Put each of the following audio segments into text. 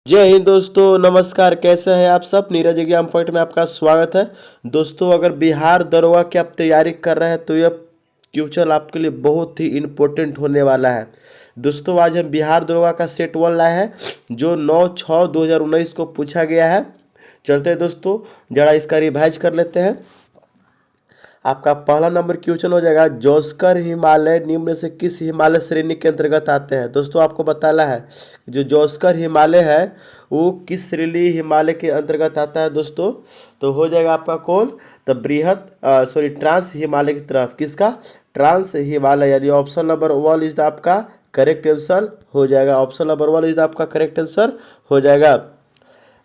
जय हिंद दोस्तों, नमस्कार। कैसे हैं आप सब? नीरज एग्जाम पॉइंट में आपका स्वागत है। दोस्तों, अगर बिहार दरोगा की आप तैयारी कर रहे हैं तो यह क्वेश्चन आपके लिए बहुत ही इम्पोर्टेंट होने वाला है। दोस्तों, आज हम बिहार दरोगा का सेट 1 लाए हैं जो 9/6/2019 को पूछा गया है। चलते हैं दोस्तों, जरा इसका रिवाइज कर लेते हैं। आपका पहला नंबर क्वेश्चन हो जाएगा, जोस्कर हिमालय निम्न में से किस हिमालय श्रेणी के अंतर्गत आते हैं। दोस्तों, आपको बताना है जो जोस्कर हिमालय है वो किस श्रेणी हिमालय के अंतर्गत आता है। दोस्तों, तो हो जाएगा आपका कौन, तो ट्रांस हिमालय की तरफ। किसका? ट्रांस हिमालय, यानी ऑप्शन नंबर 1 इज द आपका करेक्ट आंसर हो जाएगा। ऑप्शन नंबर 1 इज द आपका करेक्ट आंसर हो जाएगा।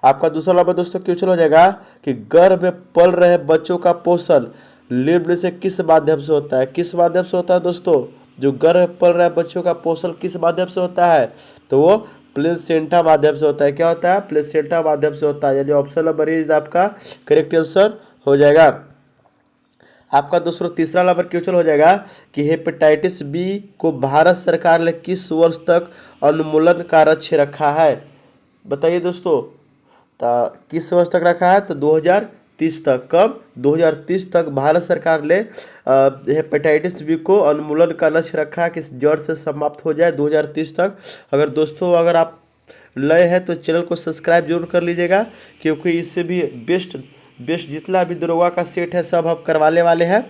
आपका दूसरा नंबर दोस्तों क्वेश्चन हो जाएगा कि गर्भ में पल रहे बच्चों का पोषण निम्न से किस माध्यम से होता है। किस माध्यम से होता है दोस्तों? जो गर्भ पल रहे बच्चों का पोषण किस माध्यम से होता है, तो वो प्लेसेंटा माध्यम से होता है। क्या होता है? प्लेसेंटा माध्यम से होता है, यानी ऑप्शन नंबर इज आपका करेक्ट आंसर हो जाएगा। आपका दोस्तों तीसरा नंबर क्वेश्चन हो जाएगा कि हेपेटाइटिस बी को भारत सरकार ने किस वर्ष तक उन्मूलन का लक्ष्य रखा है। बताइए दोस्तों, तो किस वर्ष तक रखा है? तो 2030 तक। कब? 2030 तक भारत सरकार ने हेपेटाइटिस बी को उन्मूलन का लक्ष्य रखा है कि जड़ से समाप्त हो जाए 2030 तक। अगर आप नए हैं तो चैनल को सब्सक्राइब जरूर कर लीजिएगा, क्योंकि इससे भी बेस्ट बेस्ट जितना भी दरोगा का सेट है सब हम करवाने वाले हैं।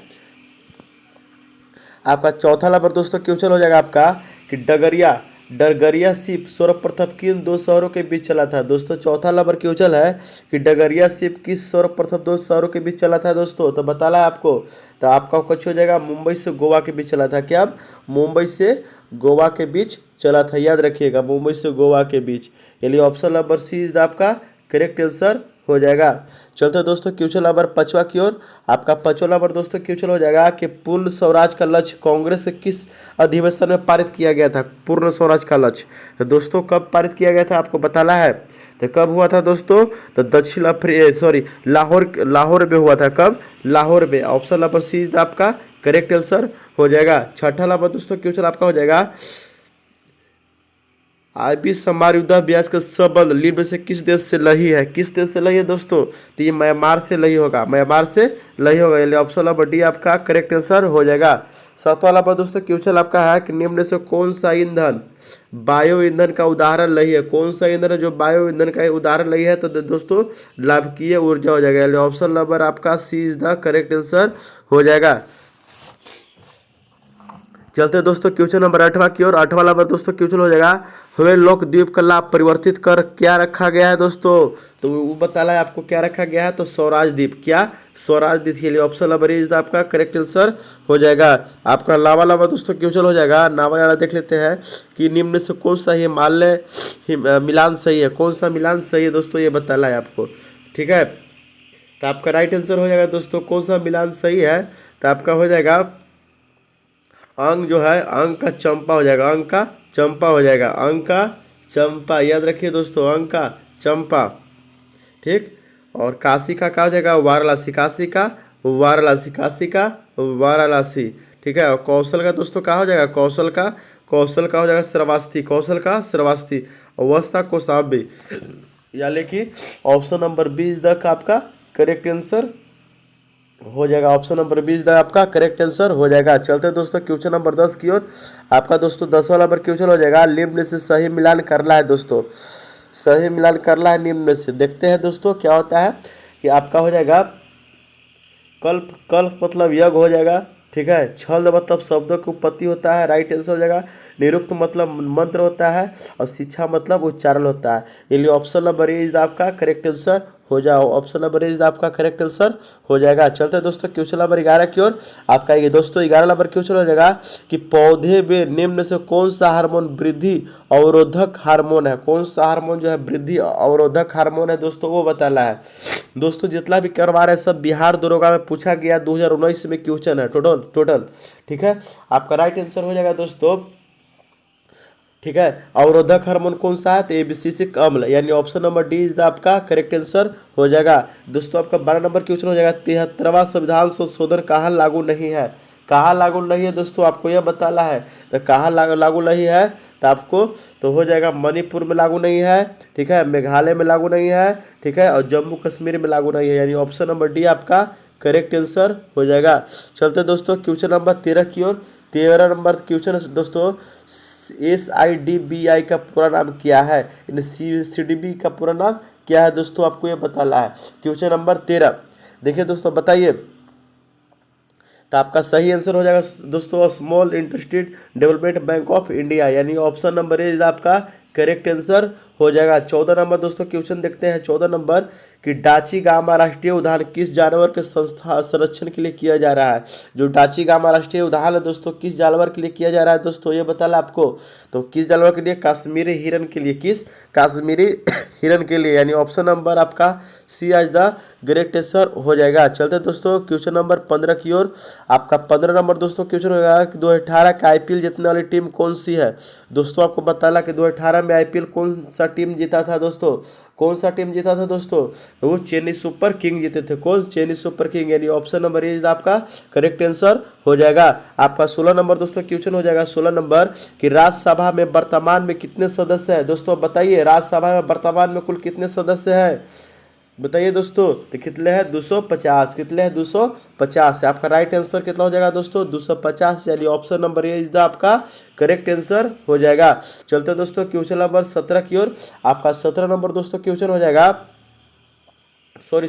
आपका चौथा नंबर दोस्तों क्वेश्चन हो जाएगा आपका कि डगरिया शिप सर्वप्रथम किन दो शहरों के बीच चला था। दोस्तों, चौथा नंबर क्वेश्चन है कि डगरिया शिप किस सर्वप्रथम दो शहरों के बीच चला था। दोस्तों, तो बताना है आपको, तो आपका कुछ हो जाएगा मुंबई से गोवा के बीच चला था। क्या? मुंबई से गोवा के बीच चला था, याद रखिएगा, मुंबई से गोवा के बीच, यानी ऑप्शन नंबर सी इज आपका करेक्ट आंसर हो जाएगा। चलते दोस्तों क्वेश्चन नंबर 5वां की ओर। आपका 5वां नंबर दोस्तों क्वेश्चन हो जाएगा कि पूर्ण स्वराज का लक्ष्य कांग्रेस से किस अधिवेशन में पारित किया गया था। पूर्ण स्वराज का लक्ष्य तो दोस्तों कब पारित किया गया था आपको बताना है। तो कब हुआ था दोस्तों? तो लाहौर में हुआ था। कब? लाहौर में। ऑप्शन नंबर सी आपका करेक्ट आंसर हो जाएगा। छठा नंबर दोस्तों क्वेश्चन आपका हो जाएगा, आईबी समारुद्धा ब्याज का संबंध निम्न से किस देश से नहीं है। किस देश से नहीं है दोस्तों? तो ये म्यांमार से नहीं होगा, म्यांमार से नहीं होगा, यानी ऑप्शन नंबर डी आपका करेक्ट आंसर हो जाएगा। सातवां नंबर दोस्तों क्वेश्चन आपका है कि निम्न से कौन सा ईंधन बायो ईंधन का उदाहरण नहीं है। कौन सा ईंधन है जो बायो ईंधन का उदाहरण नहीं है? तो दोस्तों लाभकीय ऊर्जा हो जाएगा, यानी ऑप्शन नंबर आपका सी इज द करेक्ट आंसर हो जाएगा। चलते हैं दोस्तों क्वेश्चन नंबर 8वां की ओर। 8वां नंबर दोस्तों क्वेश्चन हो जाएगा, हमें लोक द्वीप का लाभ परिवर्तित कर क्या रखा गया है। दोस्तों, तो वो बताना है आपको क्या रखा गया है, तो स्वराज द्वीप। क्या? स्वराज द्वीप के लिए ऑप्शन नंबर इज आपका करेक्ट आंसर हो जाएगा। आपका नावा नंबर दोस्तों क्वेश्चन हो जाएगा, नावा वाला देख लेते हैं कि निम्न से कौन सा हिमालय मिलान सही है। कौन सा मिलान सही है दोस्तों, ये बताना है आपको। ठीक है, तो आपका राइट आंसर हो जाएगा दोस्तों कौन सा मिलान सही है, तो आपका हो जाएगा अंग जो है, अंग का चंपा हो जाएगा, अंग का चंपा हो जाएगा, अंग का चंपा, याद रखिए दोस्तों, अंग का चंपा। ठीक, और काशी का क्या हो जाएगा? वाराणसी, काशी का वाराणसी, काशी का वाराणसी। ठीक है, और कौशल का दोस्तों क्या हो जाएगा? कौशल का हो जाएगा श्रावस्ती, कौशल का श्रावस्ती। अवस्था कौशाम्बी, यानी कि option number B is the आपका करेक्ट आंसर हो जाएगा। ऑप्शन नंबर 20 आपका करेक्ट आंसर हो जाएगा। चलते हैं दोस्तों क्वेश्चन नंबर 10 की ओर। आपका दोस्तों 10वां नंबर क्वेश्चन हो जाएगा, निम्न से सही मिलान करना है। दोस्तों, सही मिलान करना है निम्न से। देखते हैं दोस्तों क्या होता है कि आपका हो जाएगा कल्प, कल्प मतलब यज्ञ हो जाएगा। ठीक है, छंद मतलब शब्दों की उत्पत्ति होता है, राइट आंसर हो जाएगा। निरुक्त मतलब मंत्र होता है, और शिक्षा मतलब उच्चारण होता है, इसलिए ऑप्शन नंबर ए इज आपका करेक्ट आंसर हो जाओ। ऑप्शन नंबर ए इज आपका करेक्ट आंसर हो जाएगा। चलते हैं दोस्तों क्वेश्चन नंबर 11 की ओर। आपका ये दोस्तों 11 नंबर क्वेश्चन हो जाएगा कि पौधे में निम्न से कौन सा हार्मोन वृद्धि अवरोधक हार्मोन है। कौन सा हार्मोन जो है वृद्धि अवरोधक हार्मोन है दोस्तों, वो बताना है। दोस्तों जितना भी करवा रहे हैं सब बिहार दरोगा में पूछा गया 2019 में क्वेश्चन है टोटल। ठीक है, आपका राइट आंसर हो जाएगा दोस्तों। ठीक है, अवरोधक हार्मोन कौन सा है? तो एबिसिसिक अम्ल, यानी ऑप्शन नंबर डी इज आपका करेक्ट आंसर हो जाएगा। दोस्तों आपका 12 नंबर क्वेश्चन हो जाएगा, 73वां संविधान संशोधन कहाँ लागू नहीं है। कहाँ लागू नहीं है दोस्तों, आपको यह बताना है। तो कहाँ लागू नहीं है, तो आपको तो हो जाएगा मणिपुर में लागू नहीं है, ठीक है, मेघालय में लागू नहीं है, ठीक है, और जम्मू कश्मीर में लागू नहीं है, यानी ऑप्शन नंबर डी आपका करेक्ट आंसर हो जाएगा। चलते दोस्तों क्वेश्चन नंबर 13 की ओर। 13 नंबर क्वेश्चन है दोस्तों, SIDBI का पूरा नाम क्या है, यानी CDB का पूरा नाम क्या है दोस्तों, आपको ये बताना है। क्वेश्चन नंबर 13 देखिए दोस्तों, बताइए। तो आपका सही आंसर हो जाएगा दोस्तों small interested development bank of India, यानी ऑप्शन नंबर ए आपका करेक्ट आंसर हो जाएगा। 14 नंबर दोस्तों क्वेश्चन देखते हैं। 14 नंबर कि डाची गामा राष्ट्रीय उद्यान किस जानवर के संस्था संरक्षण के लिए किया जा रहा है। जो डाची गामा राष्ट्रीय उद्यान है दोस्तों, किस जानवर के लिए किया जा रहा है दोस्तों, ये बताना आपको। तो किस जानवर के लिए, कश्मीरी हिरन के लिए। किस कश्मीरी हिरन के लिए, यानी ऑप्शन नंबर आपका सी आज द ग्रेट आंसर हो जाएगा। चलते दोस्तों क्वेश्चन नंबर 15 की ओर। आपका 15 नंबर दोस्तों क्वेश्चन होगा कि 2018 का IPL जीतने वाली टीम कौन सी है। दोस्तों आपको बताना कि 2018 में IPL कौन सा टीम जीता था दोस्तों, कौन सा टीम जीता था दोस्तों, तो वो चेन्नई सुपर किंग जीते थे। कौन, चेन्नई सुपर किंग, यानी ऑप्शन नंबर ए आपका करेक्ट आंसर हो जाएगा। आपका 16 नंबर दोस्तों क्वेश्चन हो जाएगा। 16 नंबर कि राज्यसभा में वर्तमान में कितने सदस्य हैं दोस्तों, बताइए। राज्यसभा में वर्तमान में कुल कितने सदस्य हैं, बताइए दोस्तों। तो कितने हैं, 250। कितने हैं, 250। आपका राइट आंसर कितना हो जाएगा दोस्तों, 250, यानी ऑप्शन नंबर ए आपका करेक्ट आंसर हो जाएगा। चलते दोस्तों क्वेश्चन नंबर 17 की ओर। आपका 17 नंबर दोस्तों क्वेश्चन हो जाएगा, सॉरी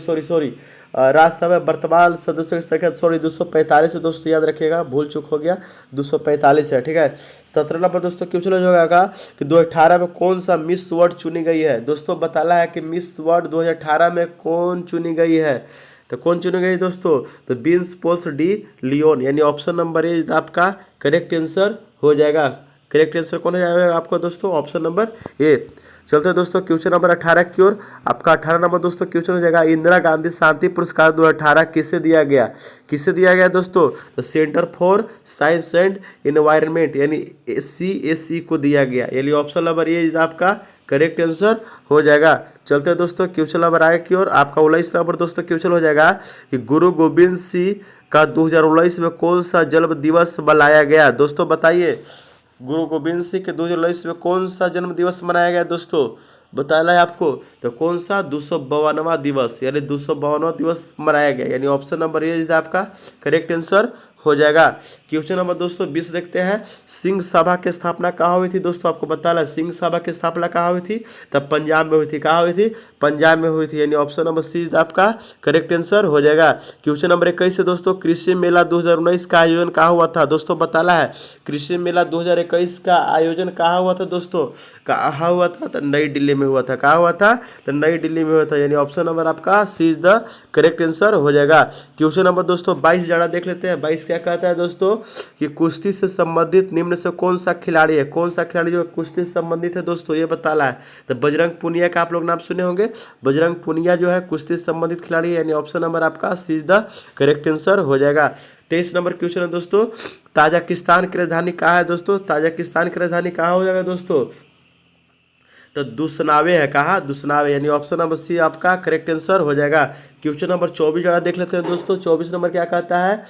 राज्यसभा में वर्तमान सदस्य की संख्या 245 है दोस्तों, याद रखिएगा, भूल चूक हो गया, 245 है, ठीक है। 17 नंबर दोस्तों क्वेश्चन हो जाएगा कि 2018 में कौन सा मिस वर्ल्ड चुनी गई है दोस्तों, बताना है कि मिस वर्ल्ड 2018 में कौन चुनी गई है। तो कौन चुनी गई दोस्तों, तो बीन्स पोल्स डी लियोन, यानी ऑप्शन नंबर ए आपका करेक्ट आंसर हो जाएगा। करेक्ट आंसर कौन हो जाएगा आपका दोस्तों, ऑप्शन नंबर ए। चलते हैं दोस्तों क्वेश्चन नंबर 18 की ओर। आपका 18 नंबर दोस्तों क्वेश्चन हो जाएगा, इंदिरा गांधी शांति पुरस्कार 2018 किसे दिया गया। किसे दिया गया दोस्तों, तो centre for science and environment, यानी CSE को दिया गया, यानी ऑप्शन नंबर ए आपका करेक्ट आंसर हो जाएगा। चलते हैं दोस्तों क्वेश्चन नंबर आगे की ओर। आपका 19 नंबर दोस्तों क्वेश्चन हो जाएगा कि गुरु गोविंद सिंह का 2019 में कौन सा जन्म दिवस मनाया गया दोस्तों, बताइए। गुरु गोविंद सिंह के 2019 में कौन सा जन्म दिवस मनाया गया दोस्तों, बताना है आपको। तो कौन सा, 252वां दिवस, यानी 252वां दिवस मनाया गया, यानी ऑप्शन नंबर ए आपका करेक्ट आंसर हो जाएगा। क्वेश्चन नंबर दोस्तों 20 देखते हैं। सिंह सभा की स्थापना कहाँ हुई थी दोस्तों, आपको बताना है। सिंह सभा की स्थापना कहाँ हुई थी, तब पंजाब में हुई थी। कहाँ हुई थी, पंजाब में हुई थी, यानी ऑप्शन नंबर सी आपका करेक्ट आंसर हो जाएगा। क्वेश्चन नंबर 21 से दोस्तों, कृषि मेला 2019 का आयोजन कहाँ हुआ था दोस्तों, बताना है। कृषि मेला 2021 का आयोजन कहाँ हुआ था दोस्तों, कहाँ हुआ था, तो नई दिल्ली में हुआ था। कहाँ हुआ था, तो नई दिल्ली में हुआ था, यानी ऑप्शन नंबर आपका सी इज द करेक्ट आंसर हो जाएगा। क्वेश्चन नंबर दोस्तों 22 जरा देख लेते हैं। 22 क्या कहता है दोस्तों, कि कुश्ती से संबंधित निम्न से कौन सा खिलाड़ी है। कौन सा खिलाड़ी जो कुश्ती से संबंधित है दोस्तों, ये बताना है। तो बजरंग पुनिया का आप लोग नाम सुने होंगे। बजरंग पुनिया जो है कुश्ती से संबंधित खिलाड़ी है, यानी ऑप्शन नंबर आपका सी इज द करेक्ट आंसर हो जाएगा। 23 नंबर क्वेश्चन है दोस्तों, ताजिकिस्तान की राजधानी कहाँ है दोस्तों, ताजिकिस्तान की राजधानी कहाँ हो जाएगा दोस्तों, तो दुसनावे है। कहाँ, दुसनावे, यानी ऑप्शन नंबर सी आपका करेक्ट आंसर हो जाएगा। क्वेश्चन नंबर 24 जरा देख लेते हैं दोस्तों। 24 नंबर क्या कहता है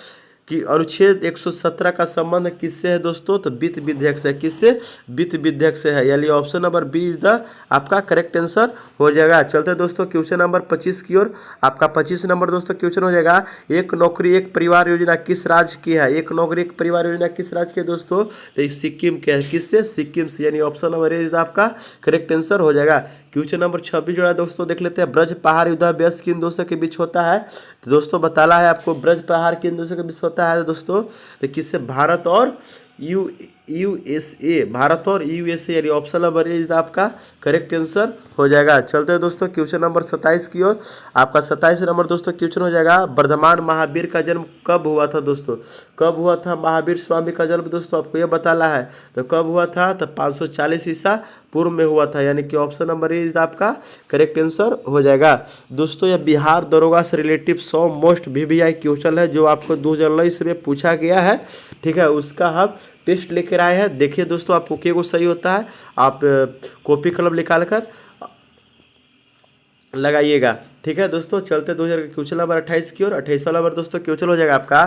कि अनुच्छेद 117 का संबंध किससे है दोस्तों, तो वित्त विधेयक से। किससे, वित्त विधेयक से है, यानी option number B is the आपका करेक्ट आंसर हो जाएगा। चलते हैं दोस्तों क्वेश्चन नंबर 25 की ओर। आपका 25 नंबर दोस्तों क्वेश्चन हो जाएगा, एक नौकरी एक परिवार योजना किस राज्य की है। एक नौकरी एक परिवार योजना किस राज्य की है दोस्तों, तो सिक्किम के है। किससे, सिक्किम से, यानी ऑप्शन नंबर ए इज आपका करेक्ट आंसर हो जाएगा। क्वेश्चन नंबर 26 जो है दोस्तों देख लेते हैं। ब्रज पहाड़ युद्धाभ्यास किन देशों के बीच होता है, तो दोस्तों बताना है आपको। ब्रज पहाड़ किन देशों के बीच होता है दोस्तों, तो किससे, भारत और USA, भारत और USA, यानी ऑप्शन नंबर ए आपका करेक्ट आंसर हो जाएगा। चलते हैं दोस्तों क्वेश्चन नंबर 27 की ओर। आपका 27 नंबर दोस्तों क्वेश्चन हो जाएगा, वर्धमान महावीर का जन्म कब हुआ था दोस्तों, कब हुआ था महावीर स्वामी का जन्म दोस्तों, आपको यह बताना है। तो कब हुआ था, तो 540 ईसा पूर्व में हुआ था, यानी कि ऑप्शन नंबर ए आपका करेक्ट आंसर हो जाएगा। दोस्तों यह बिहार दरोगा से रिलेटिव 100 मोस्ट VVI क्वेश्चन है जो आपको 2019 में पूछा गया है, ठीक है। उसका हम टेस्ट लेकर आए हैं। देखिए दोस्तों आपको क्या सही होता है, आप कॉपी कलम निकाल कर लगाइएगा। ठीक है दोस्तों, चलते 2000 का क्वेश्चन नंबर 28 की ओर। 28 वाला नंबर दोस्तों क्वेश्चन हो जाएगा आपका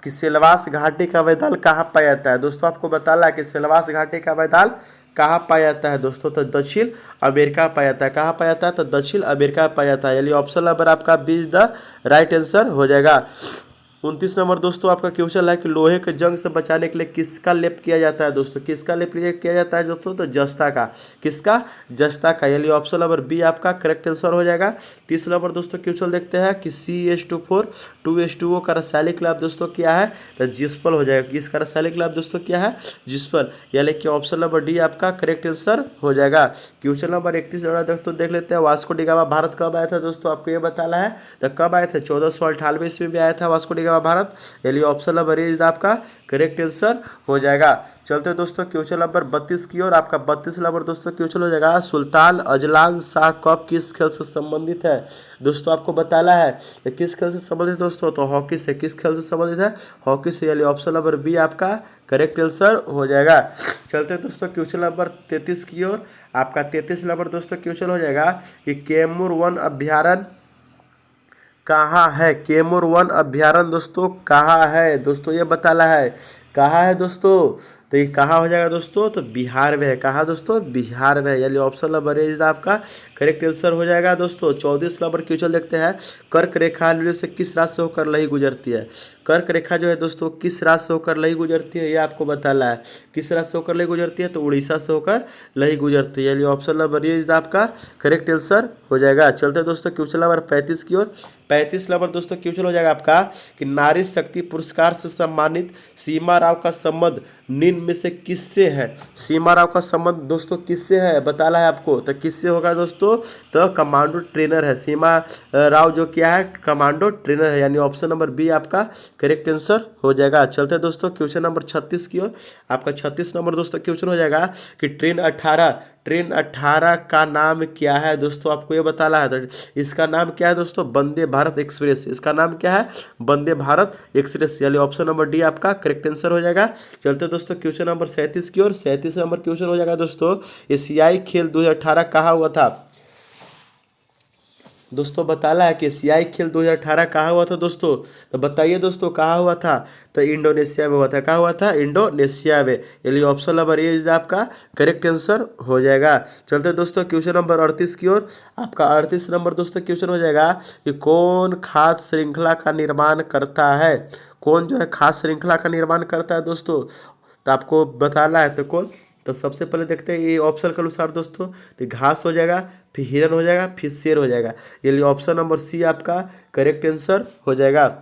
कि सिलवास घाटी का मैदान कहाँ पाया जाता है। दोस्तों आपको बताना है कि सिलवास घाटी का मैदान कहाँ पाया जाता है दोस्तों, तो दक्षिण अमेरिका पाया जाता है। कहाँ पाया जाता है, तो दक्षिण अमेरिका पाया जाता है, यानी ऑप्शन नंबर आपका B is the right answer हो जाएगा। 29 नंबर दोस्तों आपका क्वेश्चन है कि लोहे के जंग से बचाने के लिए किसका लेप किया जाता है दोस्तों, किसका लेप किया जाता है दोस्तों, तो जस्ता का। किसका, जस्ता का, यानी ऑप्शन नंबर बी आपका करेक्ट आंसर हो जाएगा। 30 नंबर दोस्तों क्वेश्चन देखते हैं कि CH2 2H2O का रासायनिक लाभ दोस्तों क्या है, तो जिस्पल हो जाएगा। किसका रासायनिक लाभ दोस्तों क्या है, जिस्पल, यानी कि ऑप्शन नंबर डी आपका करेक्ट आंसर हो जाएगा। क्वेश्चन नंबर 31 दोस्तों देख लेते हैं, वास्को डी गामा भारत कब आया था दोस्तों, आपको ये बताना है। तो कब आए थे, 1498 ईस्वी में आया था वास्को डी गामा भारत, यानी ऑप्शन नंबर ए इज आपका करेक्ट आंसर हो जाएगा। चलते दोस्तों क्वेश्चन नंबर 32 की ओर। आपका 32 नंबर दोस्तों क्वेश्चन हो जाएगा, सुल्तान अजलान शाह कप किस खेल से संबंधित है। दोस्तों आपको बताना है कि किस खेल से संबंधित दोस्तों, तो हॉकी से। किस खेल से संबंधित है, हॉकी से, यानी ऑप्शन नंबर बी आपका करेक्ट आंसर हो जाएगा। चलते दोस्तों क्वेश्चन नंबर 33 की ओर। आपका 33 नंबर दोस्तों क्वेश्चन हो जाएगा कि कैमूर वन अभ्यारण्य कहाँ है। कैमूर वन अभ्यारण्य दोस्तों कहाँ है, दोस्तों ये बताना है कहाँ है दोस्तों, तो ये कहाँ हो जाएगा दोस्तों, तो बिहार में है। कहाँ दोस्तों, बिहार में है, यानी ऑप्शन नंबर ए इज आपका करेक्ट आंसर हो जाएगा दोस्तों। 34 नंबर क्वेश्चन देखते हैं, कर्क रेखा निम्न से किस राज्य से होकर लही गुजरती है। कर्क रेखा जो है दोस्तों किस राज्य से होकर लही गुजरती है, ये आपको बताना है। किस राज्य से होकर लही गुजरती है, तो उड़ीसा से होकर लही गुजरती है, यानी ऑप्शन नंबर ए इज आपका करेक्ट आंसर हो जाएगा। चलते दोस्तों क्वेश्चन नंबर 35 की ओर। 35 नंबर दोस्तों क्वेश्चन हो जाएगा आपका कि नारी शक्ति पुरस्कार से सम्मानित सीमा राव का संबंध निम्न में से किससे है। सीमा राव का संबंध दोस्तों किससे है, बताना है आपको, तो किससे होगा दोस्तों, तो कमांडो ट्रेनर है। सीमा राव जो क्या है, कमांडो ट्रेनर है, यानी ऑप्शन नंबर बी आपका करेक्ट आंसर हो जाएगा। चलते दोस्तों क्वेश्चन नंबर 36 की ओर। आपका 36 नंबर दोस्तों क्वेश्चन हो जाएगा कि ट्रेन 18 का नाम क्या है दोस्तों, आपको ये बताना है। तो इसका नाम क्या है दोस्तों, वंदे भारत एक्सप्रेस। इसका नाम क्या है, वंदे भारत एक्सप्रेस, यानी ऑप्शन नंबर डी आपका करेक्ट आंसर हो जाएगा। चलते दोस्तों क्वेश्चन नंबर 37 की ओर। 37 नंबर क्वेश्चन हो जाएगा दोस्तों, एशियाई खेल 2018 कहाँ हुआ था। दोस्तों बताना है कि एशियाई खेल 2018 कहाँ हुआ था दोस्तों, तो बताइए दोस्तों कहाँ हुआ था, तो इंडोनेशिया में हुआ था। कहाँ हुआ था, इंडोनेशिया में, यानी ऑप्शन नंबर ए इज आपका करेक्ट आंसर हो जाएगा। चलते दोस्तों क्वेश्चन नंबर 38 की ओर। आपका 38 नंबर दोस्तों क्वेश्चन हो जाएगा कि कौन खाद्य श्रृंखला का निर्माण करता है। कौन जो है खाद्य श्रृंखला का निर्माण करता है दोस्तों, तो आपको बताना है तो कौन। तो सबसे पहले देखते हैं ये ऑप्शन के अनुसार दोस्तों, तो घास हो जाएगा, फिर हिरन हो जाएगा, फिर शेर हो जाएगा, यानी ऑप्शन नंबर सी आपका करेक्ट आंसर हो जाएगा।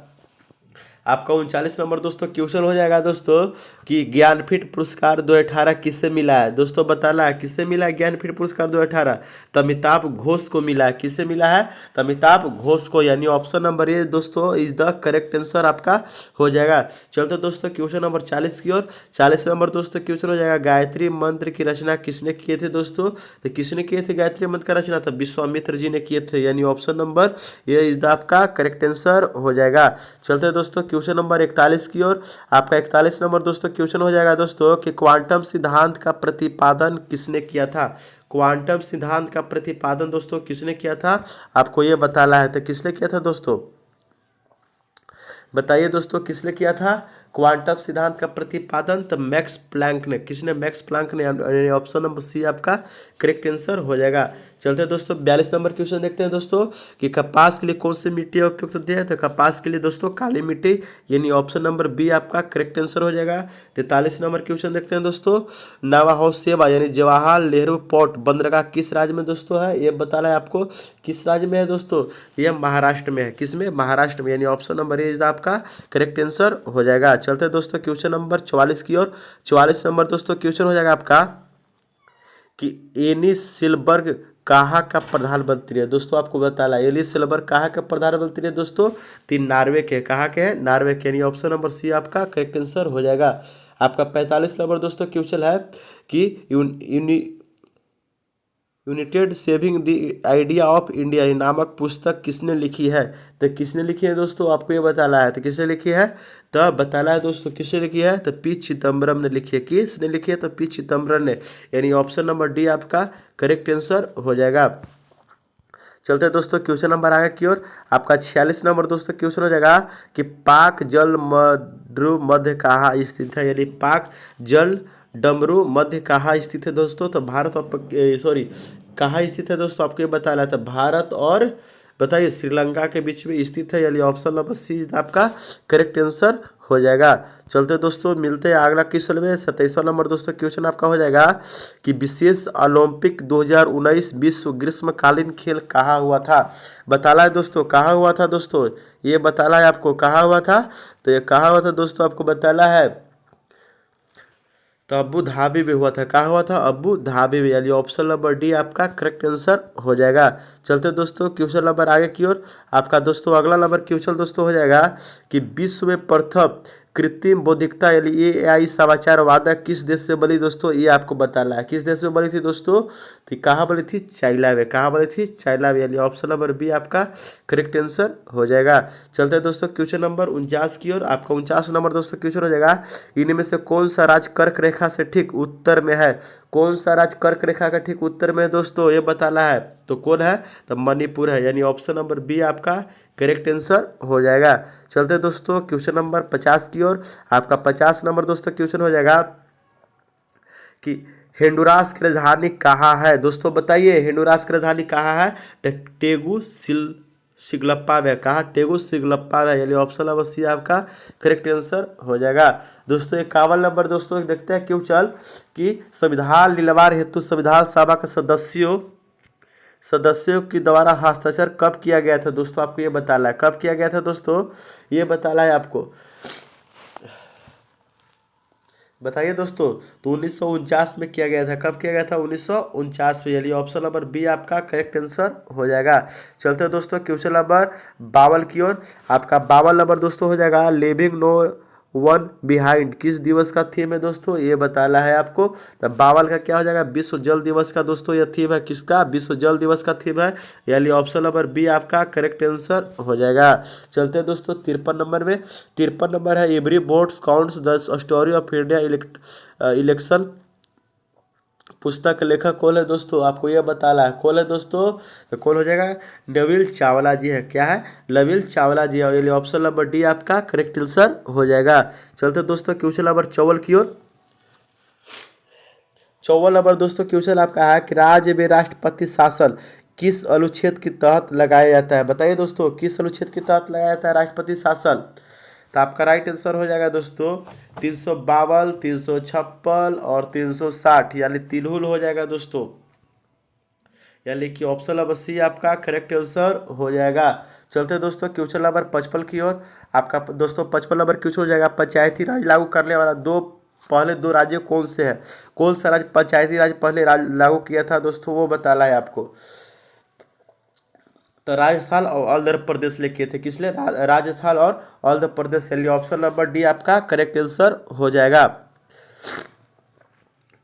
आपका 39 नंबर दोस्तों क्वेश्चन हो जाएगा दोस्तों कि ज्ञानपीठ पुरस्कार 2018 किससे मिला है। दोस्तों बताना है किससे मिला है ज्ञानपीठ पुरस्कार 2018, तो अमिताभ घोष को मिला है। किससे मिला है, तो अमिताभ घोष को, यानी ऑप्शन नंबर ए दोस्तों इज द करेक्ट आंसर आपका हो जाएगा। चलते दोस्तों क्वेश्चन नंबर 40 की ओर। 40 नंबर दोस्तों क्वेश्चन हो जाएगा, गायत्री मंत्र की रचना किसने किए थे दोस्तों, तो किसने किए थे गायत्री मंत्र का रचना, तो विश्वामित्र जी ने किए थे, यानी option number A is the आपका करेक्ट आंसर हो जाएगा। चलते दोस्तों क्वेश्चन नंबर 41 की ओर। आपका 41 नंबर दोस्तों क्वेश्चन हो जाएगा दोस्तों कि क्वांटम सिद्धांत का प्रतिपादन किसने किया था। क्वांटम सिद्धांत का प्रतिपादन दोस्तों किसने किया था, आपको ये बताना है, तो किसने किया था दोस्तों, बताइए दोस्तों किसने किया था क्वांटम सिद्धांत का प्रतिपादन, तो मैक्स प्लैंक ने। किसने, मैक्स प्लैंक ने, ऑप्शन नंबर सी आपका करेक्ट आंसर हो जाएगा। चलते हैं दोस्तों 42 नंबर क्वेश्चन देखते हैं दोस्तों कि कपास के लिए कौन सी मिट्टी उपयुक्त होती है, तो कपास के लिए दोस्तों काली मिट्टी, यानी ऑप्शन नंबर बी आपका करेक्ट आंसर हो जाएगा। 43 नंबर क्वेश्चन देखते हैं दोस्तों, नवा हाउस सेवा यानी जवाहर नेहरू पोर्ट बंदरगाह किस राज्य में दोस्तों है, ये बताना है आपको किस राज्य में है दोस्तों, ये महाराष्ट्र में है। किस में, महाराष्ट्र में, यानी ऑप्शन नंबर ए इज आपका करेक्ट आंसर हो जाएगा। चलते हैं दोस्तों क्वेश्चन नंबर 44 की ओर। 44 नंबर दोस्तों क्वेश्चन हो जाएगा आपका कि एनी सिलबर्ग कहाँ का प्रधानमंत्री है। दोस्तों आपको बताना है एली सिलबर्ग कहाँ का प्रधानमंत्री है दोस्तों, तीन नार्वे के। कहाँ के हैं, नार्वे के, यानी ऑप्शन नंबर सी आपका करेक्ट आंसर हो जाएगा। आपका 45 नंबर दोस्तों क्वेश्चन है कि United saving the idea of India नामक पुस्तक किसने लिखी है, तो किसने लिखी है दोस्तों, आपको ये बताना है, तो किसने लिखी है, तो बताना है दोस्तों किसने लिखी है, तो पी चिदम्बरम ने लिखी है। किसने लिखी है, तो पी चिदम्बरम ने, यानी ऑप्शन नंबर डी आपका करेक्ट आंसर हो जाएगा। चलते हैं दोस्तों क्वेश्चन नंबर आगे की ओर। आपका 46 नंबर दोस्तों क्वेश्चन हो जाएगा कि पाक जल डमरू मध्य कहाँ स्थित है, यानी पाक जल डमरू मध्य कहाँ स्थित है दोस्तों। तो भारत और सॉरी कहाँ स्थित है दोस्तों, आपको ये बताना है। तो भारत और बताइए श्रीलंका के बीच में स्थित है, यानी ऑप्शन नंबर सी आपका करेक्ट आंसर हो जाएगा। चलते दोस्तों मिलते हैं अगला क्वेश्चन में। 27वां नंबर दोस्तों क्वेश्चन आपका हो जाएगा कि विशेष ओलंपिक 2019 विश्व ग्रीष्मकालीन खेल कहाँ हुआ था। बताना है दोस्तों कहाँ हुआ था दोस्तों, ये बताना है आपको कहाँ हुआ था। तो ये कहाँ हुआ था दोस्तों, आपको बताना है। तो अबू धाबी में हुआ था। कहाँ हुआ था, अबू धाबी में, यानी ऑप्शन नंबर डी आपका करेक्ट आंसर हो जाएगा। चलते दोस्तों क्वेश्चन नंबर आगे की ओर। आपका दोस्तों अगला नंबर क्वेश्चन दोस्तों हो जाएगा कि विश्व में प्रथम कृत्रिम बौद्धिकता यानी एआई समाचार वादक किस देश से बनी दोस्तों, ये आपको बताना है। किस देश में बनी थी दोस्तों, तो कहाँ बनी थी, चाइना में। कहाँ बनी थी, चाइना में, यानी ऑप्शन नंबर बी आपका करेक्ट आंसर हो जाएगा। चलते हैं दोस्तों क्वेश्चन नंबर 49 की ओर। आपका 49 नंबर दोस्तों क्वेश्चन हो जाएगा, इनमें से कौन सा राज्य कर्क रेखा से ठीक उत्तर में है। कौन सा राज्य कर्क रेखा का ठीक उत्तर में है दोस्तों, ये बताना है। तो कौन है, तो मणिपुर है, यानी ऑप्शन नंबर बी आपका करेक्ट आंसर हो जाएगा। चलते दोस्तों क्वेश्चन नंबर 50 की ओर। आपका 50 नंबर दोस्तों क्वेश्चन हो जाएगा कि होंडुरास की राजधानी कहाँ है दोस्तों, बताइए होंडुरास की राजधानी कहाँ है। टेगु सिगलप्पा में। कहाँ, टेगु सिगलप्पा में, यानी ऑप्शन नंबर सी आपका करेक्ट आंसर हो जाएगा। दोस्तों 51 नंबर दोस्तों देखते हैं क्यों चल कि संविधान निलवार हेतु संविधान सभा के सदस्यों के द्वारा हस्ताक्षर कब किया गया था दोस्तों, आपको ये बताना है। कब किया गया था दोस्तों, ये बताना है आपको, बताइए दोस्तों। तो 1949 में किया गया था। कब किया गया था, 1949 में, यानी ऑप्शन नंबर बी आपका करेक्ट आंसर हो जाएगा। चलते हैं दोस्तों क्वेश्चन नंबर 52 की ओर। आपका 52 नंबर दोस्तों हो जाएगा लिविंग नो वन बिहाइंड किस दिवस का थीम है दोस्तों, ये बताना है आपको। तो 52 का क्या हो जाएगा, विश्व जल दिवस का दोस्तों ये थीम है। किसका, विश्व जल दिवस का थीम है, यानी ऑप्शन नंबर बी आपका करेक्ट आंसर हो जाएगा। चलते हैं दोस्तों 53 नंबर में। 53 नंबर है every votes counts the story of India election पुस्तक के लेखक कौन है दोस्तों, आपको यह बताना है। कौन है दोस्तों, तो कौन हो जाएगा, नवील चावला जी है। क्या है, नवील चावला जी है, ऑप्शन नंबर डी आपका करेक्ट आंसर हो जाएगा। चलते दोस्तों क्वेश्चन नंबर 54 की ओर। 54 नंबर दोस्तों क्वेश्चन आपका है कि राज्य में राष्ट्रपति शासन किस अनुच्छेद के तहत लगाया जाता है। बताइए दोस्तों किस अनुच्छेद के तहत लगाया जाता है राष्ट्रपति शासन। तो आपका राइट आंसर हो जाएगा दोस्तों 352, 356 और 360, यानी तिलहुल हो जाएगा दोस्तों, यानी कि ऑप्शन नंबर सी आपका करेक्ट आंसर हो जाएगा। चलते दोस्तों क्वेश्चन नंबर 55 की ओर। आपका दोस्तों 55 नंबर क्वेश्चन हो जाएगा पंचायती राज लागू करने वाला पहले दो राज्य कौन से हैं। कौन सा राज्य पंचायती राज पहले लागू किया था दोस्तों, वो बताना है आपको। तो राजस्थान और आंध्र प्रदेश ले किए थे। किसने, राजस्थान और आंध्र प्रदेश के लिए, ऑप्शन नंबर डी आपका करेक्ट आंसर हो जाएगा।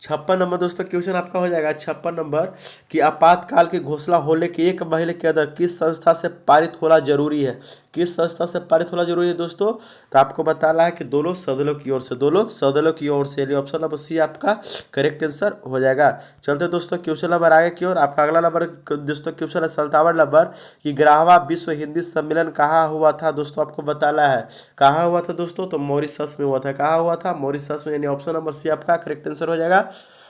56 नंबर दोस्तों क्वेश्चन आपका हो जाएगा 56 नंबर कि आपातकाल की घोषणा होने के 1 महीने के अंदर किस संस्था से पारित होना जरूरी है। किस संस्था से पारित होना जरूरी है दोस्तों, तो आपको बताना है कि दोनों सदनों की ओर से, दोनों सदनों की ओर से, ऑप्शन नंबर सी आपका करेक्ट आंसर हो जाएगा। चलते दोस्तों क्वेश्चन नंबर आगे की ओर। आपका अगला नंबर दोस्तों क्वेश्चन है 57 नंबर कि 11वां विश्व हिंदी सम्मेलन कहाँ हुआ था दोस्तों, आपको बताना है। कहाँ हुआ था दोस्तों, तो मॉरिशस में हुआ था। कहाँ हुआ था, मॉरिशस में, यानी ऑप्शन नंबर सी आपका करेक्ट आंसर हो जाएगा।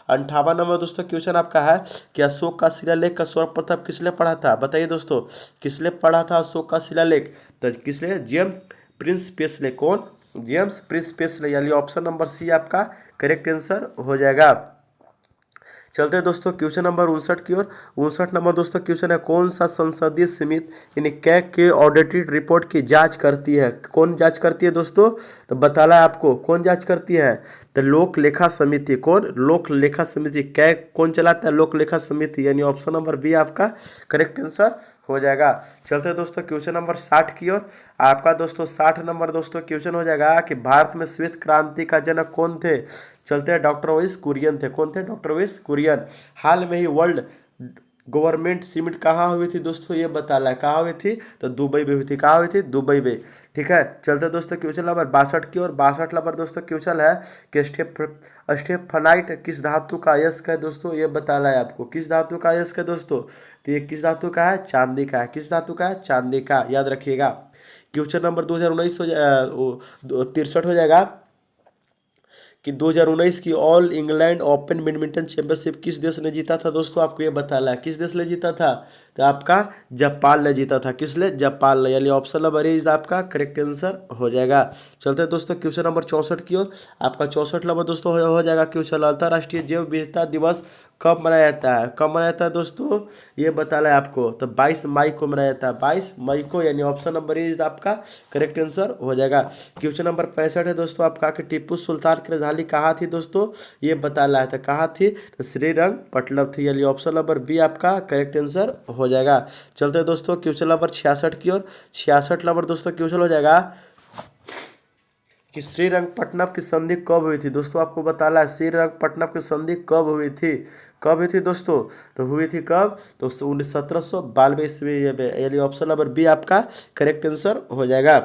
58 नंबर दोस्तों क्वेश्चन आपका है कि अशोक का शिलालेख का सर्वप्रथम किसने पढ़ा था। बताइए दोस्तों किसने पढ़ा था अशोक का शिलालेख, तो किसने, जेम्स प्रिंस पेसले। कौन, जेम्स प्रिंस पेसले, यानी ऑप्शन नंबर सी आपका करेक्ट आंसर हो जाएगा। चलते हैं दोस्तों क्वेश्चन नंबर 59 की ओर। 59 नंबर दोस्तों क्वेश्चन है कौन सा संसदीय समिति यानी कैग के ऑडिटेड रिपोर्ट की जांच करती है। कौन जांच करती है दोस्तों, तो बताना है आपको कौन जांच करती है। तो लोक लेखा समिति। कौन, लोक लेखा समिति। कैग कौन चलाता है, लोक लेखा समिति, यानी ऑप्शन नंबर बी आपका करेक्ट आंसर हो जाएगा। चलते हैं दोस्तों क्वेश्चन नंबर 60 की ओर। आपका दोस्तों 60 नंबर दोस्तों क्वेश्चन हो जाएगा कि भारत में श्वेत क्रांति का जनक कौन थे। चलते हैं, डॉक्टर ओइस कुरियन थे। कौन थे, डॉक्टर ओइस कुरियन। हाल में ही वर्ल्ड गवर्नमेंट सीमेंट कहाँ हुई थी दोस्तों, ये बताना है। कहाँ हुई थी, तो दुबई में हुई थी। कहाँ हुई थी, दुबई में। ठीक है, चलते दोस्तों क्वेश्चन नंबर 62 की ओर। 62 नंबर दोस्तों क्वेश्चन है कि स्टेफनाइट किस धातु का अयस्क है दोस्तों, ये बताना है आपको। किस धातु का अयस्क है दोस्तों, तो ये किस धातु का है, चांदी का है। किस धातु का है, चांदी का, याद रखिएगा। क्वेश्चन नंबर 2019 हो 63 हो जाएगा कि 2019 की all England open badminton championship किस देश ने जीता था दोस्तों, आपको ये बताना है। किस देश ने जीता था, तो आपका जापान ने जीता था। किस ले, जापान ने, यानी ऑप्शन नंबर ए इज आपका करेक्ट आंसर हो जाएगा। चलते हैं दोस्तों क्वेश्चन नंबर 64 की ओर। आपका 64 नंबर दोस्तों हो जाएगा क्वेश्चन, अंतर्राष्ट्रीय जैव विविधता दिवस कब मनाया जाता है। कब मनाया जाता है दोस्तों, ये बताना है आपको। तो 22 मई को मनाया जाता है, 22 मई को, यानी ऑप्शन नंबर ए इज आपका करेक्ट आंसर हो जाएगा। क्वेश्चन नंबर 65 है दोस्तों आपका कि टीपू सुल्तान की राजधानी कहाँ थी दोस्तों, ये बताना है। तो कहाँ थी, तो श्रीरंगपट्टनम थी, यानी ऑप्शन नंबर बी आपका करेक्ट आंसर हो जाएगा। चलते हैं दोस्तों क्वेश्चन नंबर 66 की ओर। 66 नंबर दोस्तों क्वेश्चन हो जाएगा कि श्रीरंगपट्टनम की संधि कब हुई थी दोस्तों, आपको बताना है। श्रीरंगपट्टनम की संधि कब हुई थी, कब हुई थी दोस्तों, तो हुई थी कब, तो 1792 ईस्वी, यानी ऑप्शन नंबर बी आपका करेक्ट आंसर हो जाएगा।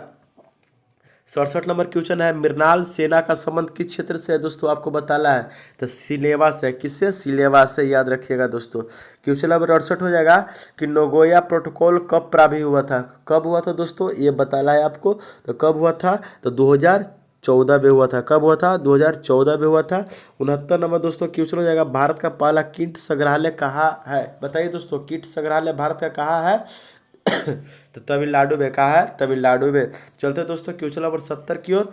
67 नंबर क्वेश्चन है मृणाल सेना का संबंध किस क्षेत्र से है दोस्तों, आपको बताना है। तो सिलेवा से, किससे, सिलेवा से, याद रखिएगा दोस्तों। क्वेश्चन नंबर 68 हो जाएगा कि नगोया प्रोटोकॉल कब प्रारंभ हुआ था। कब हुआ था दोस्तों, ये बताना है आपको। तो कब हुआ था, तो 2014 में हुआ था। कब हुआ था, 2014 में हुआ था। 69 नंबर दोस्तों क्वेश्चन हो जाएगा भारत का पहला कीट संग्रहालय कहाँ है, बताइए दोस्तों। कीट संग्रहालय भारत का कहाँ है तो तमिलनाडु में। कहा है, तमिलनाडु में। चलते हैं दोस्तों क्वेश्चन नंबर 70 की ओर।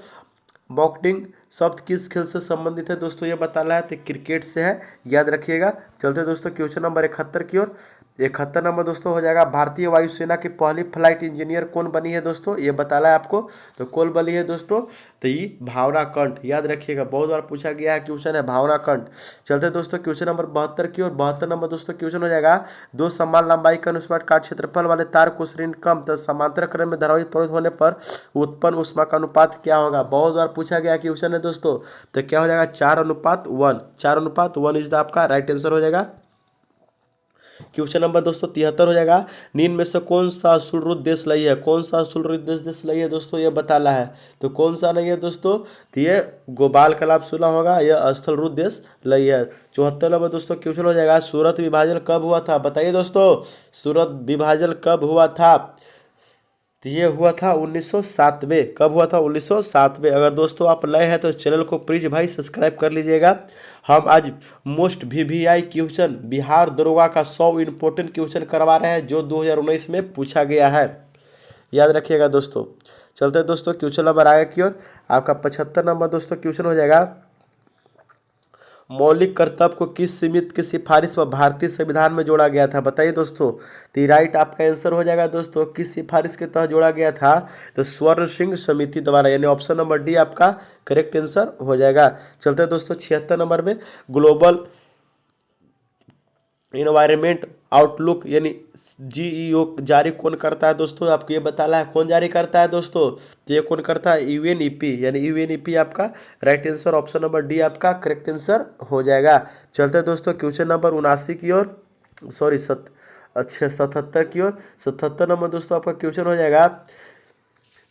बॉक्सिंग शब्द किस खेल से संबंधित है दोस्तों, ये बताना है। तो क्रिकेट से है, याद रखिएगा। चलते हैं दोस्तों क्वेश्चन नंबर 71 की ओर। 71 नंबर दोस्तों हो जाएगा भारतीय वायुसेना की पहली फ्लाइट इंजीनियर कौन बनी है दोस्तों, ये बताना है आपको। तो कौन बनी है दोस्तों, तो ये भावना कंठ, याद रखिएगा। बहुत बार पूछा गया है क्वेश्चन है भावना कंठ। चलते हैं दोस्तों क्वेश्चन नंबर 72 की ओर। 72 नंबर दोस्तों क्वेश्चन हो जाएगा दो समान लंबाई के अनुसार काट क्षेत्रफल वाले तार को श्रेणी क्रम तो समांतर क्रम में धारावाहिक प्रवेश होने पर उत्पन्न ऊष्मा का अनुपात क्या होगा। बहुत बार पूछा गया क्वेश्चन है दोस्तों। तो क्या हो जाएगा, 4:1। 4:1 इज द आपका राइट आंसर हो जाएगा। क्वेश्चन नंबर दोस्तों 73 हो जाएगा निम्न में से कौन सा शुल्क देश नहीं है। कौन सा शुल्क देश नहीं है दोस्तों, ये बताना है। तो कौन सा नहीं है दोस्तों, तो ये गोपाल का आप सुना होगा, यह स्थल रूप देश नहीं है। 74 नंबर दोस्तों क्वेश्चन हो जाएगा सूरत विभाजन कब हुआ था, बताइए दोस्तों। सूरत विभाजन कब हुआ था, तो ये हुआ था 1907 में। कब हुआ था, 1907 में। अगर दोस्तों आप नए हैं तो चैनल को प्लीज भाई सब्सक्राइब कर लीजिएगा। हम आज मोस्ट वीवीआई क्वेश्चन बिहार दरोगा का 100 इंपॉर्टेंट क्वेश्चन करवा रहे हैं जो 2019 में पूछा गया है, याद रखिएगा दोस्तों। चलते हैं दोस्तों क्वेश्चन नंबर आगे की ओर। आपका 75 नंबर दोस्तों क्वेश्चन हो जाएगा मौलिक कर्तव्य को किस समिति की सिफारिश पर भारतीय संविधान में जोड़ा गया था, बताइए दोस्तों। तो राइट आपका आंसर हो जाएगा दोस्तों, किस सिफारिश के तहत जोड़ा गया था, तो स्वर्ण सिंह समिति द्वारा, यानी ऑप्शन नंबर डी आपका करेक्ट आंसर हो जाएगा। चलते हैं दोस्तों 76 नंबर में ग्लोबल इन्वायरमेंट आउटलुक यानी जीईओ जारी कौन करता है दोस्तों, आपको ये बताना है। कौन जारी करता है दोस्तों, तो ये कौन करता है, यूएनईपी, यानी यूएनईपी आपका right answer, option number D आपका करेक्ट आंसर हो जाएगा। चलते हैं दोस्तों क्वेश्चन नंबर 79 की ओर, सॉरी 77 की ओर। 77 नंबर दोस्तों आपका क्वेश्चन हो जाएगा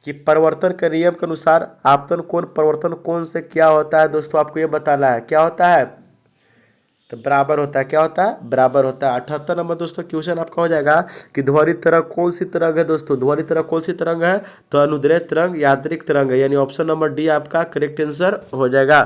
कि परिवर्तन के नियम के अनुसार आपतन कोण परिवर्तन कोण से क्या होता है दोस्तों, आपको ये बताना है। क्या होता है, तो बराबर होता है। क्या होता है, बराबर होता है। 78 नंबर दोस्तों क्वेश्चन आपका हो जाएगा कि ध्वनि तरंग कौन सी तरंग है दोस्तों। ध्वनि तरंग कौन सी तरंग है, तो अनुदैर्ध्य तरंग यांत्रिक तरंग है, यानी ऑप्शन नंबर डी आपका करेक्ट आंसर हो जाएगा।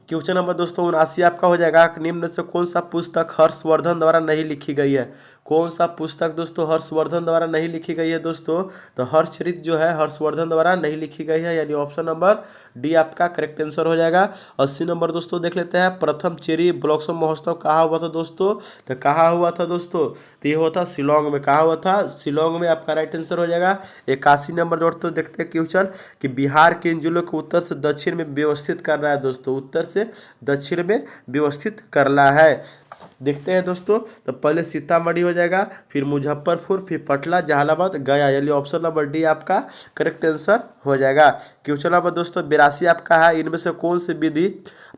क्वेश्चन नंबर दोस्तों 79 आपका हो जाएगा निम्न से कौन सा पुस्तक हर्षवर्धन द्वारा नहीं लिखी गई है। कौन सा पुस्तक दोस्तों हर्षवर्धन द्वारा नहीं लिखी गई है दोस्तों, तो हर्षचरित जो है हर्षवर्धन द्वारा नहीं लिखी गई है, यानी ऑप्शन नंबर डी आपका करेक्ट आंसर हो जाएगा। 80 नंबर दोस्तों देख लेते हैं प्रथम चेरी ब्लॉसम महोत्सव कहाँ हुआ था दोस्तों, तो कहाँ हुआ था दोस्तों, तो ये हुआ था शिलोंग में। कहाँ हुआ था, शिलोंग में, आपका राइट आंसर हो जाएगा। 81 नंबर दोस्तों देखते हैं क्वेश्चन कि बिहार के इन जिलों को उत्तर से दक्षिण में व्यवस्थित करना है दोस्तों, उत्तर से दक्षिण में व्यवस्थित करना है। देखते हैं दोस्तों, तो पहले सीतामढ़ी हो जाएगा, फिर मुजफ्फरपुर, फिर पटना, जहानाबाद, गया, यानी ऑप्शन नंबर डी आपका करेक्ट आंसर हो जाएगा। क्वेश्चन नंबर दोस्तों 82 आपका है इनमें से कौन सी विधि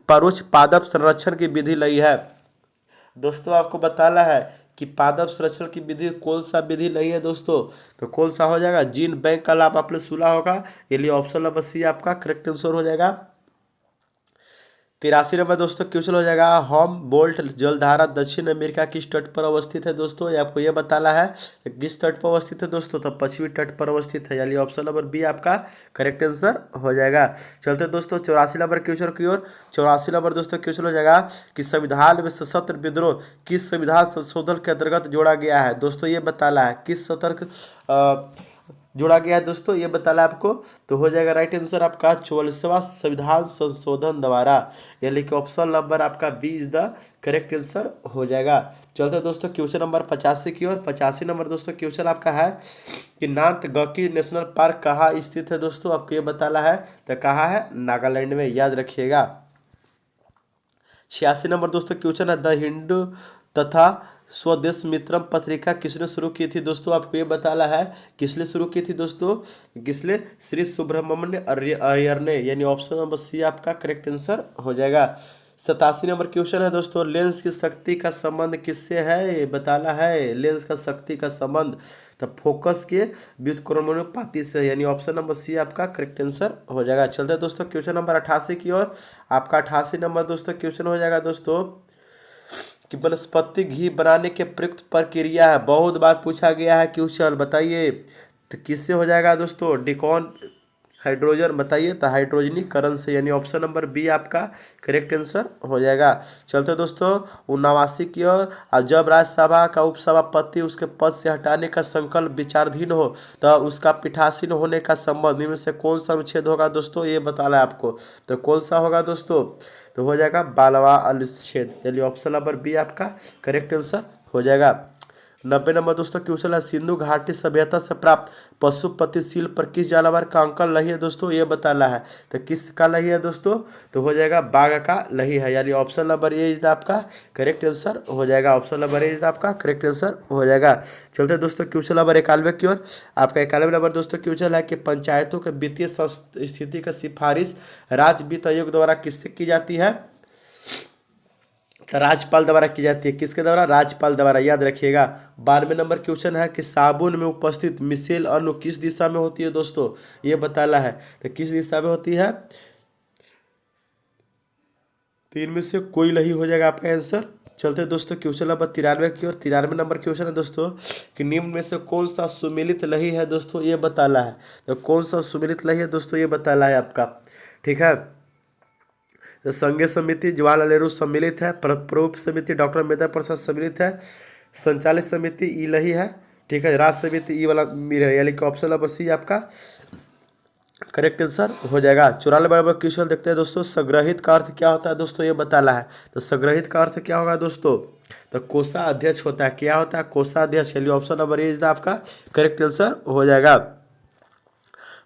परोक्ष पादप संरक्षण की विधि नहीं है। दोस्तों आपको बताना है कि पादप संरक्षण की विधि कौन सा विधि नहीं है दोस्तों, तो कौन सा हो जाएगा, जीन बैंक का लाभ आपने सुना होगा, ये लिए ऑप्शन नंबर सी आपका करेक्ट आंसर हो जाएगा। 83 नंबर दोस्तों क्वेश्चन हो जाएगा, होम बोल्ट जलधारा दक्षिण अमेरिका किस तट पर अवस्थित है दोस्तों, ये आपको ये बताना है किस तट पर अवस्थित है दोस्तों, तो पश्चिमी तट पर अवस्थित है, यानी ऑप्शन नंबर बी आपका करेक्ट आंसर हो जाएगा। चलते दोस्तों 84 नंबर क्वेश्चन की ओर। 84 नंबर दोस्तों क्वेश्चन हो जाएगा कि संविधान में सशस्त्र विद्रोह किस संविधान संशोधन के अंतर्गत जोड़ा गया है दोस्तों, ये बताना है किस सतर्क जोड़ा गया है दोस्तों, ये बताना है आपको, तो हो जाएगा राइट आंसर आपका 44वां संविधान संशोधन द्वारा, यानी कि ऑप्शन नंबर आपका B is the correct answer हो जाएगा। चलते दोस्तों क्वेश्चन नंबर 85 की ओर। 85 नंबर दोस्तों क्वेश्चन आपका है कि नाथ गकी नेशनल पार्क कहाँ स्थित है दोस्तों, आपको ये बताना है, तो कहाँ है, नागालैंड में, याद रखिएगा। 86 नंबर दोस्तों क्वेश्चन है, द हिंदू तथा स्वदेश मित्रम पत्रिका किसने शुरू की थी दोस्तों, आपको ये बताना है किसने शुरू की थी दोस्तों, किसने, श्री सुब्रमण्य अय्यर ने, यानी ऑप्शन नंबर सी आपका करेक्ट आंसर हो जाएगा। 87 नंबर क्वेश्चन है दोस्तों, लेंस की शक्ति का संबंध किससे है, ये बताना है, लेंस का शक्ति का संबंध तो फोकस के व्युत्क्रमानुपाती से, यानी ऑप्शन नंबर सी आपका करेक्ट आंसर हो जाएगा। चलते हैं दोस्तों क्वेश्चन नंबर 88 की ओर। आपका 88 नंबर दोस्तों क्वेश्चन हो जाएगा दोस्तों कि वनस्पति घी बनाने के प्रयुक्त प्रक्रिया है, बहुत बार पूछा गया है क्वेश्चन, बताइए तो किससे हो जाएगा दोस्तों, डिकॉन हाइड्रोजन, बताइए तो हाइड्रोजनीकरण से, यानी ऑप्शन नंबर बी आपका करेक्ट आंसर हो जाएगा। चलते दोस्तों 89 की ओर। अब जब राज्यसभा का उपसभापति उसके पद से हटाने का संकल्प विचाराधीन हो तो उसका पीठासीन होने का संबंध इनमें से कौन सा अनुच्छेद होगा दोस्तों, ये बताना है आपको, तो कौन सा होगा दोस्तों, तो हो जाएगा 12वां अनुच्छेद, यानी ऑप्शन नंबर बी आपका करेक्ट आंसर हो जाएगा। 90 नंबर दोस्तों क्वेश्चन है, सिंधु घाटी सभ्यता से प्राप्त पशुपति शिल्प पर किस जानवर का अंकन नहीं है दोस्तों, ये बताना है, तो किसका नहीं है दोस्तों, तो हो जाएगा बाघ का नहीं है, यानी ऑप्शन नंबर ए इज आपका करेक्ट आंसर हो जाएगा, ऑप्शन नंबर ए इज आपका करेक्ट आंसर हो जाएगा। चलते दोस्तों क्वेश्चन नंबर 91 की ओर। आपका 91 नंबर दोस्तों क्वेश्चन है कि पंचायतों के वित्तीय स्थिति का सिफारिश राज्य वित्त आयोग द्वारा किससे की जाती है, तो राज्यपाल द्वारा की जाती है, किसके द्वारा, राज्यपाल द्वारा, याद रखिएगा। 92 नंबर क्वेश्चन है कि साबुन में उपस्थित मिसेल अणु किस दिशा में होती है दोस्तों, ये बताना है, तो किस दिशा में होती है, तो इनमें से कोई नहीं हो जाएगा आपका आंसर। चलते दोस्तों क्वेश्चन नंबर 93 की ओर। 93 नंबर क्वेश्चन है दोस्तों कि निम्न में से कौन सा सुमेलित नहीं है दोस्तों, ये बताना है, तो कौन सा सुमेलित नहीं है दोस्तों, ये बताना है आपका, ठीक है। तो संघीय समिति जवाहरलाल नेहरू सम्मिलित है, प्ररूप समिति डॉक्टर अम्बेडकर प्रसाद सम्मिलित है, संचालित समिति ई नहीं है, ठीक है, राज्य समिति ई वाला मीर है, यानी कि ऑप्शन नंबर सी आपका करेक्ट आंसर हो जाएगा। 94 नंबर क्वेश्चन देखते हैं दोस्तों, संग्रहित का अर्थ क्या होता है दोस्तों, ये बताना है, तो संग्रहित का अर्थ क्या होगा दोस्तों, तो कोषाध्यक्ष होता है, क्या होता है, कोषाध्यक्ष, चलिए ऑप्शन नंबर ए इज आपका करेक्ट आंसर हो जाएगा।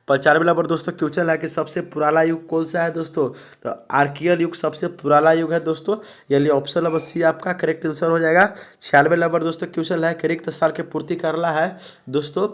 95 नंबर दोस्तों क्वेश्चन है कि सबसे पुराना युग कौन सा है दोस्तों, तो आर्कियन युग सबसे पुराना युग है दोस्तों, यानी ऑप्शन नंबर सी आपका करेक्ट आंसर हो जाएगा। 96 नंबर दोस्तों क्वेश्चन है कि रिक्त स्थान की पूर्ति करना है दोस्तों,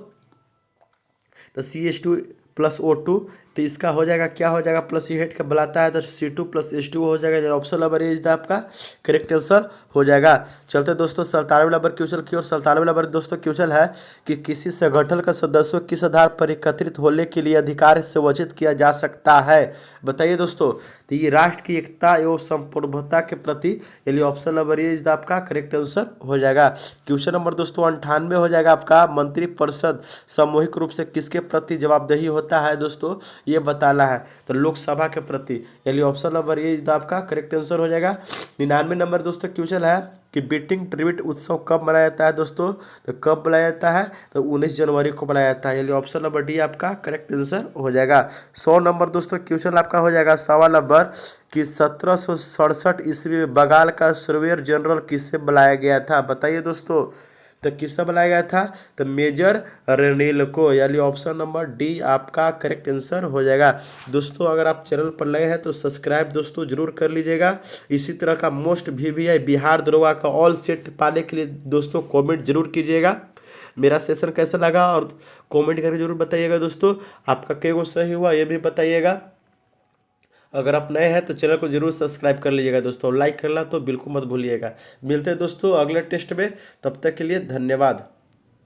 तो CH2+O2, तो इसका हो जाएगा, क्या हो जाएगा, प्लस ई हेड का बुलाता है तो C2+H2 हो जाएगा, ऑप्शन नंबर ए इज आपका करेक्ट आंसर हो जाएगा। चलते दोस्तों 97 नंबर क्वेश्चन की ओर। 97 नंबर दोस्तों क्वेश्चन है कि किसी संगठन का सदस्यों किस आधार पर एकत्रित होने के लिए अधिकार से वंचित किया जा सकता है, बताइए दोस्तों, तो ये राष्ट्र की एकता एवं संप्रभुता के प्रति, यानी ऑप्शन नंबर ए इज आपका करेक्ट आंसर हो जाएगा। क्वेश्चन नंबर दोस्तों 98 हो जाएगा आपका, मंत्रिपरिषद सामूहिक रूप से किसके प्रति जवाबदेही होता है दोस्तों, ये बताना है, तो लोकसभा के प्रति, यानी ऑप्शन नंबर ए आपका करेक्ट आंसर हो जाएगा। 99 नंबर दोस्तों क्वेश्चन है कि बीटिंग ट्रिब्यूट उत्सव कब मनाया जाता है दोस्तों, तो कब मनाया जाता है, तो 19 जनवरी को मनाया जाता है, यानी ऑप्शन नंबर डी आपका करेक्ट आंसर हो जाएगा। 100 नंबर दोस्तों क्वेश्चन आपका हो जाएगा सवाल नंबर कि 1767 ईस्वी में बंगाल का सर्वेयर जनरल किससे बुलाया गया था, बताइए दोस्तों, तो किससे बनाया गया था, तो मेजर रेनिल को, यानी ऑप्शन नंबर डी आपका करेक्ट आंसर हो जाएगा। दोस्तों अगर आप चैनल पर नए हैं तो सब्सक्राइब दोस्तों जरूर कर लीजिएगा। इसी तरह का मोस्ट VVI बिहार दरोगा का ऑल सेट पाने के लिए दोस्तों कमेंट जरूर कीजिएगा। मेरा सेशन कैसा लगा और कमेंट करके जरूर बताइएगा दोस्तों। आपका क्या सही हुआ ये भी बताइएगा। अगर आप नए हैं तो चैनल को जरूर सब्सक्राइब कर लीजिएगा दोस्तों, लाइक करना तो बिल्कुल मत भूलिएगा। मिलते हैं दोस्तों अगले टेस्ट में, तब तक के लिए धन्यवाद।